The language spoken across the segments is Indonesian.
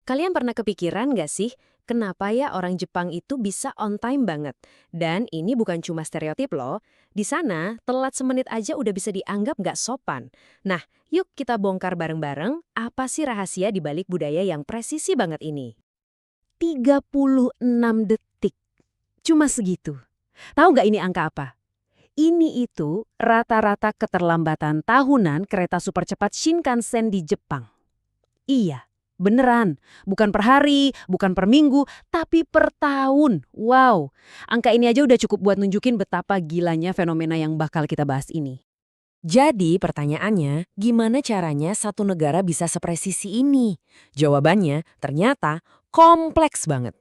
Kalian pernah kepikiran nggak sih, kenapa ya orang Jepang itu bisa on time banget? Dan ini bukan cuma stereotip loh. Di sana, telat semenit aja udah bisa dianggap nggak sopan. Nah, yuk kita bongkar bareng-bareng apa sih rahasia di balik budaya yang presisi banget ini. 36 detik. Cuma segitu. Tahu nggak ini angka apa? Ini itu rata-rata keterlambatan tahunan kereta super cepat Shinkansen di Jepang. Iya, beneran. Bukan per hari, bukan per minggu, tapi per tahun. Wow, angka ini aja udah cukup buat nunjukin betapa gilanya fenomena yang bakal kita bahas ini. Jadi pertanyaannya, gimana caranya satu negara bisa sepresisi ini? Jawabannya ternyata kompleks banget.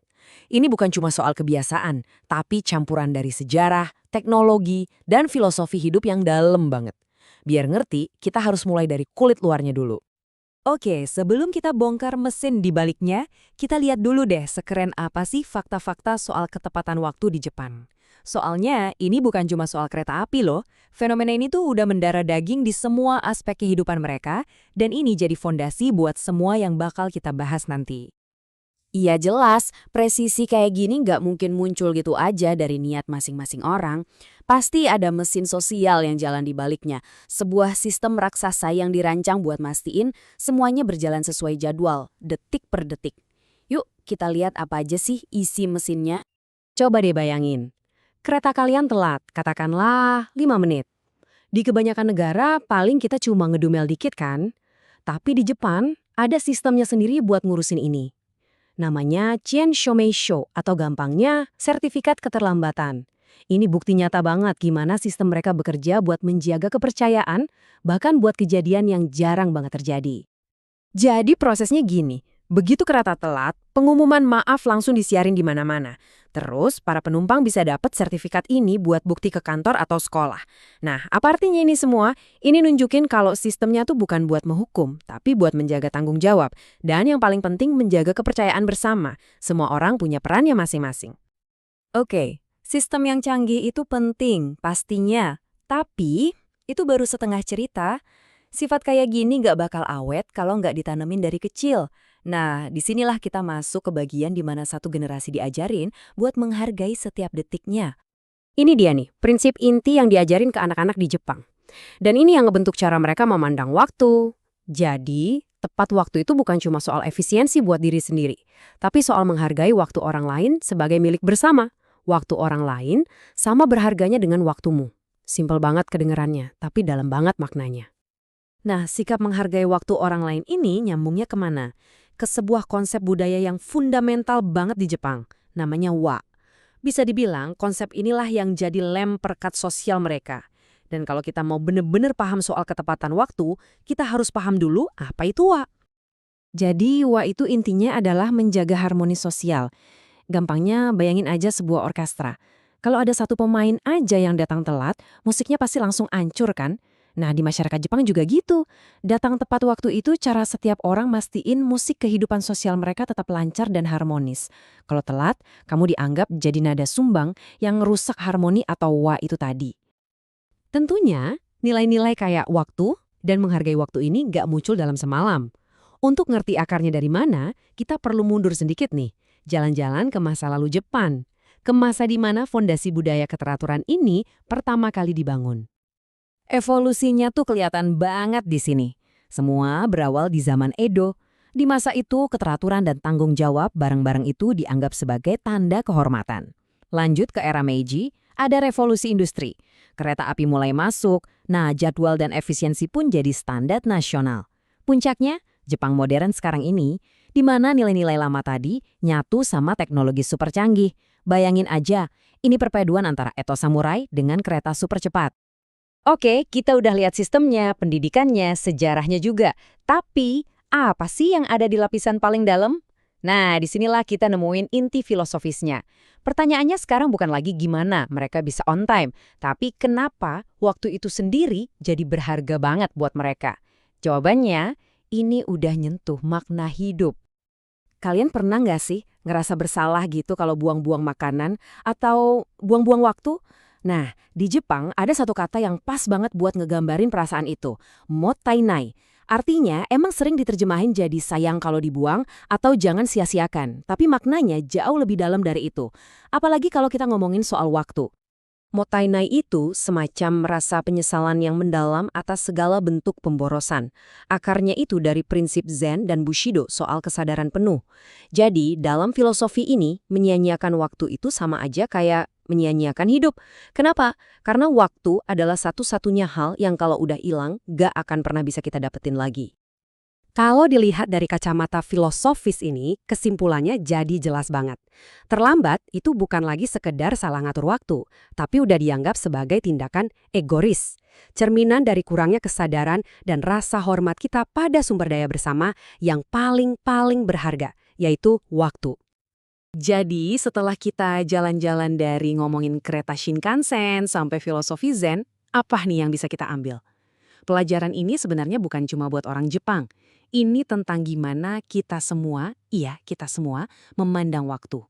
Ini bukan cuma soal kebiasaan, tapi campuran dari sejarah, teknologi, dan filosofi hidup yang dalam banget. Biar ngerti, kita harus mulai dari kulit luarnya dulu. Oke, sebelum kita bongkar mesin di baliknya, kita lihat dulu deh sekeren apa sih fakta-fakta soal ketepatan waktu di Jepang. Soalnya, ini bukan cuma soal kereta api loh. Fenomena ini tuh udah mendarah daging di semua aspek kehidupan mereka, dan ini jadi fondasi buat semua yang bakal kita bahas nanti. Iya jelas, presisi kayak gini nggak mungkin muncul gitu aja dari niat masing-masing orang. Pasti ada mesin sosial yang jalan di baliknya, sebuah sistem raksasa yang dirancang buat mastiin semuanya berjalan sesuai jadwal, detik per detik. Yuk, kita lihat apa aja sih isi mesinnya. Coba deh bayangin, kereta kalian telat, katakanlah 5 menit. Di kebanyakan negara paling kita cuma ngedumel dikit kan? Tapi di Jepang ada sistemnya sendiri buat ngurusin ini. Namanya Chien Shomeisho atau gampangnya sertifikat keterlambatan. Ini bukti nyata banget gimana sistem mereka bekerja buat menjaga kepercayaan, bahkan buat kejadian yang jarang banget terjadi. Jadi prosesnya gini, begitu kereta telat, pengumuman maaf langsung disiarin di mana-mana. Terus para penumpang bisa dapat sertifikat ini buat bukti ke kantor atau sekolah. Nah, apa artinya ini semua? Ini nunjukin kalau sistemnya tuh bukan buat menghukum, tapi buat menjaga tanggung jawab. Dan yang paling penting menjaga kepercayaan bersama. Semua orang punya perannya masing-masing. Oke, sistem yang canggih itu penting, pastinya. Tapi, itu baru setengah cerita. Sifat kayak gini nggak bakal awet kalau nggak ditanemin dari kecil. Nah, disinilah kita masuk ke bagian di mana satu generasi diajarin buat menghargai setiap detiknya. Ini dia nih, prinsip inti yang diajarin ke anak-anak di Jepang. Dan ini yang ngebentuk cara mereka memandang waktu. Jadi, tepat waktu itu bukan cuma soal efisiensi buat diri sendiri, tapi soal menghargai waktu orang lain sebagai milik bersama. Waktu orang lain sama berharganya dengan waktumu. Simpel banget kedengerannya, tapi dalam banget maknanya. Nah, sikap menghargai waktu orang lain ini nyambungnya kemana? Ke sebuah konsep budaya yang fundamental banget di Jepang, namanya wa. Bisa dibilang konsep inilah yang jadi lem perekat sosial mereka. Dan kalau kita mau bener-bener paham soal ketepatan waktu, kita harus paham dulu apa itu wa. Jadi wa itu intinya adalah menjaga harmoni sosial. Gampangnya bayangin aja sebuah orkestra. Kalau ada satu pemain aja yang datang telat, musiknya pasti langsung ancur kan? Nah, di masyarakat Jepang juga gitu. Datang tepat waktu itu cara setiap orang mastiin musik kehidupan sosial mereka tetap lancar dan harmonis. Kalau telat, kamu dianggap jadi nada sumbang yang ngerusak harmoni atau wa itu tadi. Tentunya, nilai-nilai kayak waktu dan menghargai waktu ini nggak muncul dalam semalam. Untuk ngerti akarnya dari mana, kita perlu mundur sedikit nih. Jalan-jalan ke masa lalu Jepang. Ke masa di mana fondasi budaya keteraturan ini pertama kali dibangun. Evolusinya tuh kelihatan banget di sini. Semua berawal di zaman Edo. Di masa itu, keteraturan dan tanggung jawab barang-barang itu dianggap sebagai tanda kehormatan. Lanjut ke era Meiji, ada revolusi industri. Kereta api mulai masuk, nah jadwal dan efisiensi pun jadi standar nasional. Puncaknya, Jepang modern sekarang ini, di mana nilai-nilai lama tadi nyatu sama teknologi super canggih. Bayangin aja, ini perpaduan antara etos samurai dengan kereta super cepat. Oke, kita udah lihat sistemnya, pendidikannya, sejarahnya juga. Tapi, apa sih yang ada di lapisan paling dalam? Nah, disinilah kita nemuin inti filosofisnya. Pertanyaannya sekarang bukan lagi gimana mereka bisa on time, tapi kenapa waktu itu sendiri jadi berharga banget buat mereka. Jawabannya, ini udah nyentuh makna hidup. Kalian pernah nggak sih ngerasa bersalah gitu kalau buang-buang makanan atau buang-buang waktu? Nah, di Jepang ada satu kata yang pas banget buat ngegambarin perasaan itu, mottainai. Artinya, emang sering diterjemahin jadi sayang kalau dibuang atau jangan sia-siakan, tapi maknanya jauh lebih dalam dari itu. Apalagi kalau kita ngomongin soal waktu. Mottainai itu semacam rasa penyesalan yang mendalam atas segala bentuk pemborosan. Akarnya itu dari prinsip Zen dan Bushido soal kesadaran penuh. Jadi, dalam filosofi ini, menyia-nyiakan waktu itu sama aja kayak menyia-nyiakan hidup. Kenapa? Karena waktu adalah satu-satunya hal yang kalau udah hilang, gak akan pernah bisa kita dapetin lagi. Kalau dilihat dari kacamata filosofis ini, kesimpulannya jadi jelas banget. Terlambat itu bukan lagi sekedar salah ngatur waktu, tapi udah dianggap sebagai tindakan egois. Cerminan dari kurangnya kesadaran dan rasa hormat kita pada sumber daya bersama yang paling berharga, yaitu waktu. Jadi setelah kita jalan-jalan dari ngomongin kereta Shinkansen sampai filosofi Zen, apa nih yang bisa kita ambil? Pelajaran ini sebenarnya bukan cuma buat orang Jepang. Ini tentang gimana kita semua, iya kita semua, memandang waktu.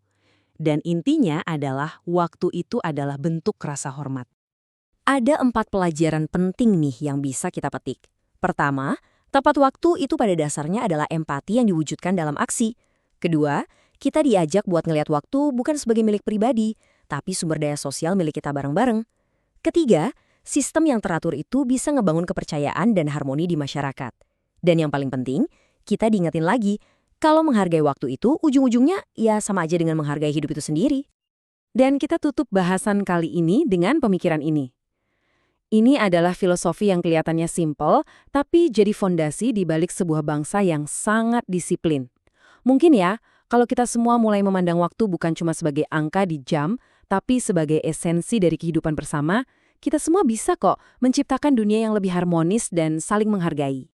Dan intinya adalah waktu itu adalah bentuk rasa hormat. Ada 4 pelajaran penting nih yang bisa kita petik. Pertama, tepat waktu itu pada dasarnya adalah empati yang diwujudkan dalam aksi. Kedua, kita diajak buat ngelihat waktu bukan sebagai milik pribadi, tapi sumber daya sosial milik kita bareng-bareng. Ketiga, sistem yang teratur itu bisa ngebangun kepercayaan dan harmoni di masyarakat. Dan yang paling penting, kita diingetin lagi, kalau menghargai waktu itu ujung-ujungnya ya sama aja dengan menghargai hidup itu sendiri. Dan kita tutup bahasan kali ini dengan pemikiran ini. Ini adalah filosofi yang kelihatannya simpel, tapi jadi fondasi di balik sebuah bangsa yang sangat disiplin. Mungkin ya, kalau kita semua mulai memandang waktu bukan cuma sebagai angka di jam, tapi sebagai esensi dari kehidupan bersama, kita semua bisa kok menciptakan dunia yang lebih harmonis dan saling menghargai.